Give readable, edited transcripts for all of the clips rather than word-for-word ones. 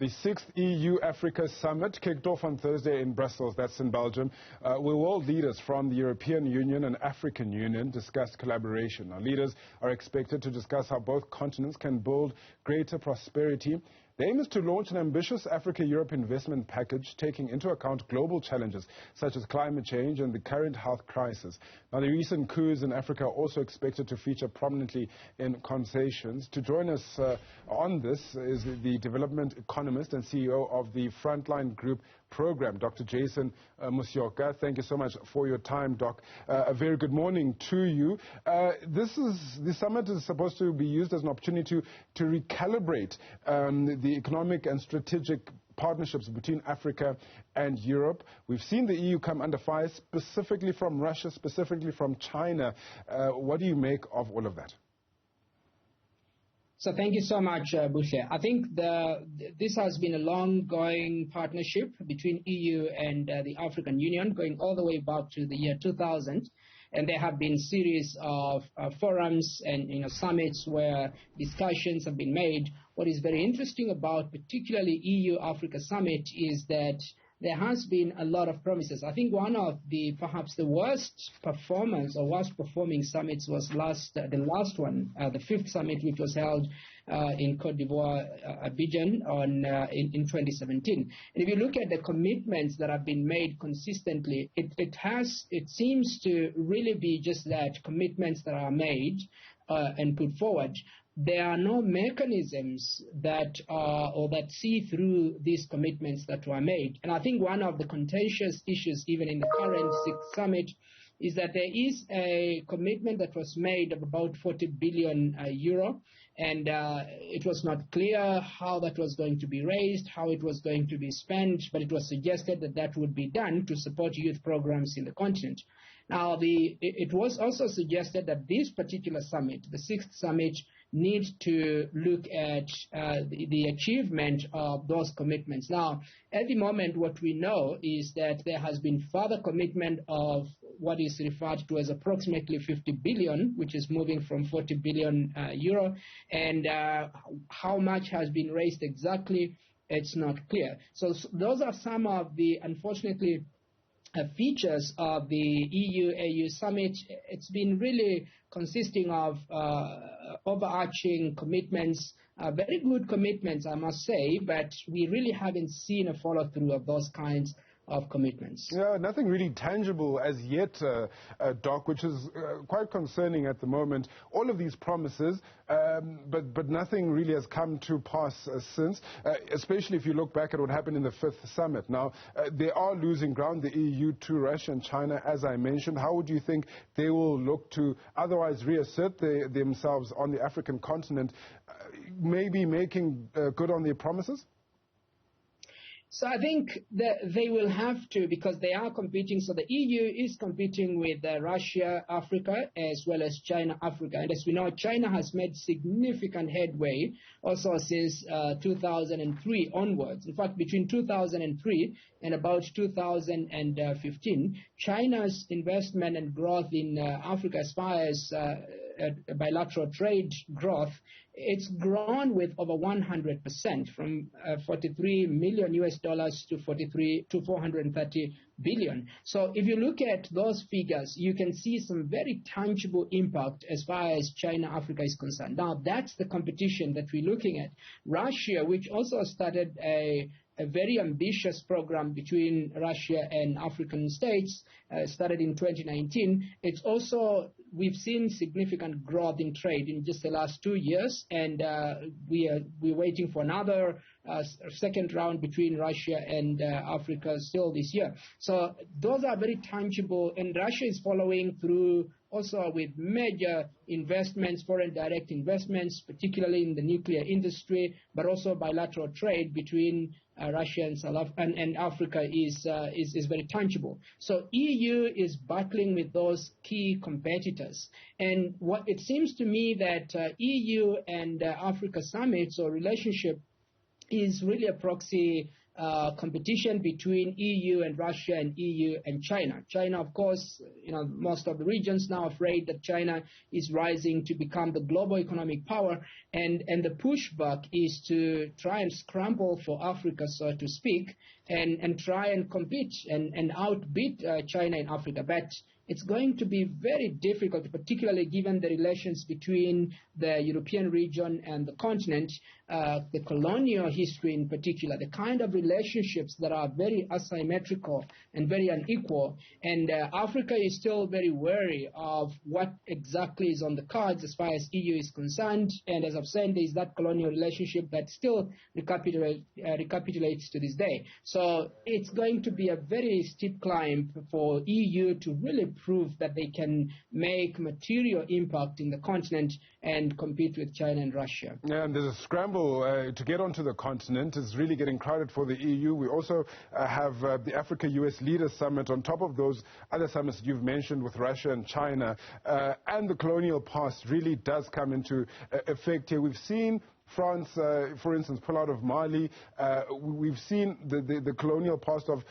The 6th EU-Africa Summit kicked off on Thursday in Brussels, that's in Belgium, where world leaders from the European Union and African Union discussed collaboration. Now, leaders are expected to discuss how both continents can build greater prosperity. The aim is to launch an ambitious Africa-Europe investment package taking into account global challenges such as climate change and the current health crisis. Now, the recent coups in Africa are also expected to feature prominently in conversations. To join us on this is the development economist and CEO of the Frontline Group program, Dr. Jason Musyoka. Thank you so much for your time, Doc. A very good morning to you. The summit is supposed to be used as an opportunity to recalibrate the economic and strategic partnerships between Africa and Europe. We've seen the EU come under fire, specifically from Russia, specifically from China. What do you make of all of that? So thank you so much, Bushe. I think this has been a long-going partnership between EU and the African Union, going all the way back to the year 2000. And there have been series of forums and summits where discussions have been made. What is very interesting about particularly EU-Africa Summit is that there has been a lot of promises. I think one of perhaps the worst performance or worst performing summits was the last one, the 5th summit, which was held in Cote d'Ivoire, Abidjan, in 2017. And if you look at the commitments that have been made consistently, it seems to really be just that, commitments that are made and put forward. There are no mechanisms that see through these commitments that were made. And I think one of the contentious issues, even in the current 6th summit, is that there is a commitment that was made of about 40 billion euro, and it was not clear how that was going to be raised, how it was going to be spent, but it was suggested that that would be done to support youth programs in the continent. Now, it was also suggested that this particular summit, the 6th summit, needs to look at the achievement of those commitments. Now, at the moment, what we know is that there has been further commitment of what is referred to as approximately 50 billion, which is moving from 40 billion euro, and how much has been raised exactly, it's not clear. So those are some of the, unfortunately, features of the EU-AU summit. It's been really consisting of overarching commitments, very good commitments, I must say, but we really haven't seen a follow-through of those kinds of commitments. Yeah, nothing really tangible as yet, Doc, which is quite concerning at the moment. All of these promises, but nothing really has come to pass since, especially if you look back at what happened in the 5th summit. Now, they are losing ground, the EU to Russia and China, as I mentioned. How would you think they will look to otherwise reassert themselves on the African continent, maybe making good on their promises? So I think that they will have to, because they are competing. So the EU is competing with Russia, Africa, as well as China, Africa. And as we know, China has made significant headway also since 2003 onwards. In fact, between 2003 and about 2015, China's investment and growth in Africa, as far as bilateral trade growth, it's grown with over 100%, from 43 million US dollars to 430 billion. So if you look at those figures, you can see some very tangible impact as far as China, Africa is concerned. Now, that's the competition that we're looking at. Russia, which also started a very ambitious program between Russia and African states, started in 2019. It's also, we've seen significant growth in trade in just the last 2 years, and we're waiting for another second round between Russia and Africa still this year. So those are very tangible, and Russia is following through also with major investments, foreign direct investments, particularly in the nuclear industry, but also bilateral trade between Russia and Africa is very tangible. So EU is battling with those key competitors. And what it seems to me that EU and Africa summits or relationship is really a proxy competition between EU and Russia and EU and China. China, of course, most of the regions now afraid that China is rising to become the global economic power, and the pushback is to try and scramble for Africa, so to speak, and try and compete and outbid China in Africa. But it's going to be very difficult, particularly given the relations between the European region and the continent, the colonial history in particular, the kind of relationships that are very asymmetrical and very unequal. And Africa is still very wary of what exactly is on the cards as far as EU is concerned. And as I've said, there is that colonial relationship that still recapitulates to this day. So it's going to be a very steep climb for EU to really prove that they can make material impact in the continent and compete with China and Russia. Yeah, and there's a scramble to get onto the continent. It's really getting crowded for the EU. We also have the Africa-US Leaders Summit on top of those other summits you've mentioned with Russia and China. And the colonial past really does come into effect here. We've seen France, for instance, pull out of Mali. We've seen the colonial past of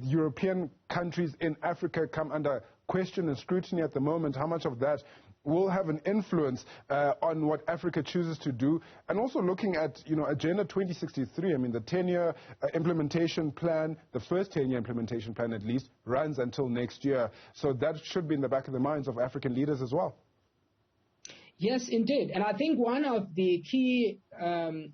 European countries in Africa come under question and scrutiny at the moment. How much of that will have an influence on what Africa chooses to do? And also looking at, Agenda 2063, I mean, the 10-year implementation plan, the first 10-year implementation plan at least, runs until next year. So that should be in the back of the minds of African leaders as well. Yes, indeed. And I think one of the key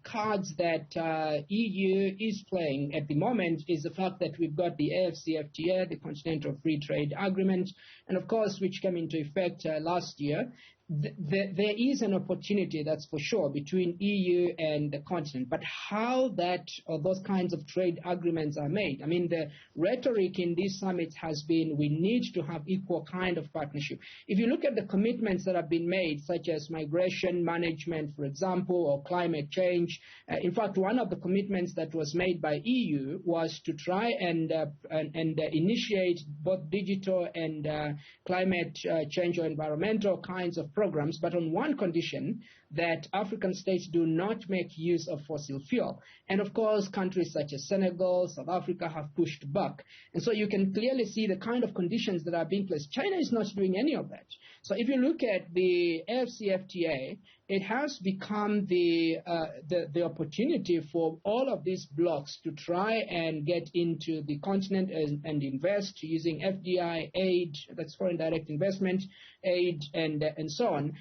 cards that EU is playing at the moment is the fact that we've got the AfCFTA, the Continental Free Trade Agreement, and of course, which came into effect last year. There is an opportunity, that's for sure, between EU and the continent. But how those kinds of trade agreements are made, I mean, the rhetoric in these summits has been, we need to have equal kind of partnership. If you look at the commitments that have been made, such as migration management, for example, or climate change, in fact, one of the commitments that was made by EU was to try and initiate both digital and climate change or environmental kinds of programs, but on one condition, that African states do not make use of fossil fuel. And of course, countries such as Senegal, South Africa have pushed back. And so you can clearly see the kind of conditions that are being placed. China is not doing any of that. So if you look at the AfCFTA, it has become the opportunity for all of these blocs to try and get into the continent and invest using FDI, aid, that's foreign direct investment, aid, and so on.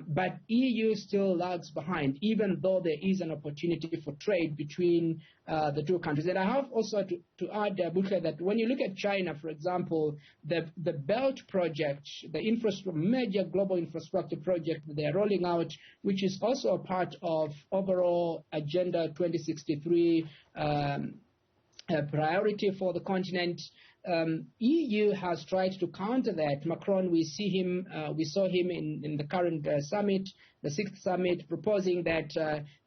But EU still lags behind, even though there is an opportunity for trade between the two countries. And I have also to add, Bukhe, that when you look at China, for example, the BELT project, the major global infrastructure project that they are rolling out, which is also a part of overall Agenda 2063 priority for the continent. EU has tried to counter that. Macron, we saw him in the current summit, the 6th summit, proposing that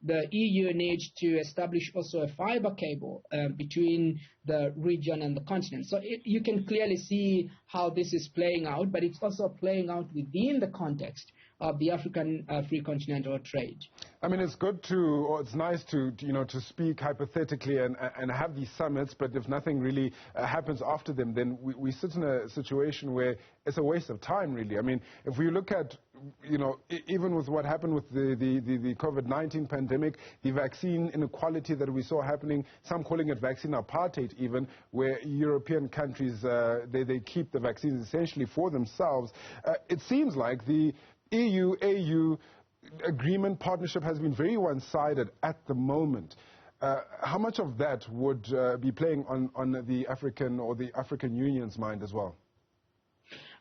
the EU needs to establish also a fiber cable between the region and the continent. So you can clearly see how this is playing out, but it's also playing out within the context of the African free continental trade. I mean, it's nice to speak hypothetically and have these summits, but if nothing really happens after them, then we sit in a situation where it's a waste of time, really. I mean, if we look at, even with what happened with the COVID-19 pandemic, the vaccine inequality that we saw happening, some calling it vaccine apartheid even, where European countries, they keep the vaccines essentially for themselves. It seems like the EU-AU agreement partnership has been very one-sided at the moment. How much of that would be playing on the African or the African Union's mind as well?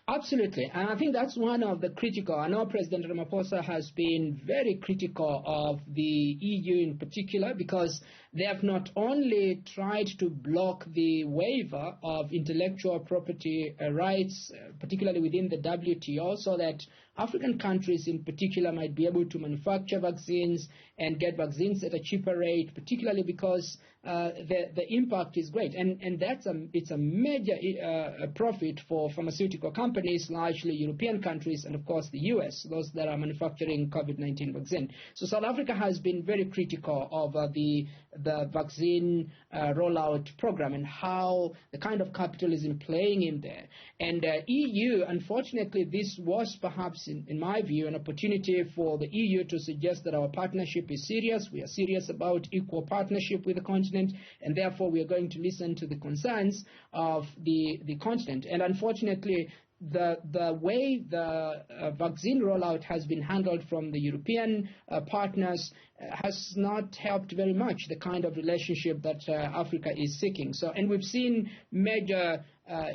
Absolutely. And I think that's one of the critical. I know President Ramaphosa has been very critical of the EU in particular, because they have not only tried to block the waiver of intellectual property rights, particularly within the WTO, so that African countries in particular might be able to manufacture vaccines and get vaccines at a cheaper rate, particularly because the impact is great. And it's a major profit for pharmaceutical companies, largely European countries, and of course the US, those that are manufacturing COVID-19 vaccine. So South Africa has been very critical of the the vaccine rollout program and how the kind of capitalism playing in there. And EU, unfortunately, this was perhaps, in my view, an opportunity for the EU to suggest that our partnership is serious. We are serious about equal partnership with the continent, and therefore we are going to listen to the concerns of the continent. And unfortunately, the way the vaccine rollout has been handled from the European partners has not helped very much the kind of relationship that Africa is seeking. So, and we've seen major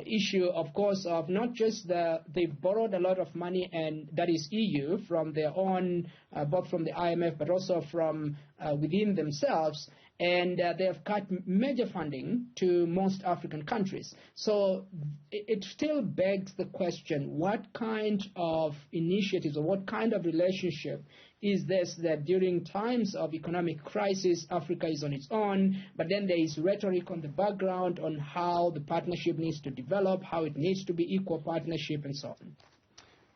issue, of course, of not just they've borrowed a lot of money, and that is EU from their own, both from the IMF, but also from within themselves. And they have cut major funding to most African countries. So it still begs the question, what kind of initiatives or what kind of relationship is this that during times of economic crisis, Africa is on its own, but then there is rhetoric on the background on how the partnership needs to develop, how it needs to be equal partnership, and so on.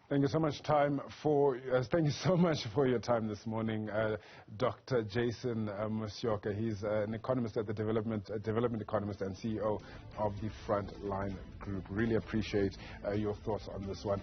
Thank you so much thank you so much for your time this morning, Dr. Jason Musyoka. He's an economist at the development economist and CEO of the Frontline Group. Really appreciate your thoughts on this one.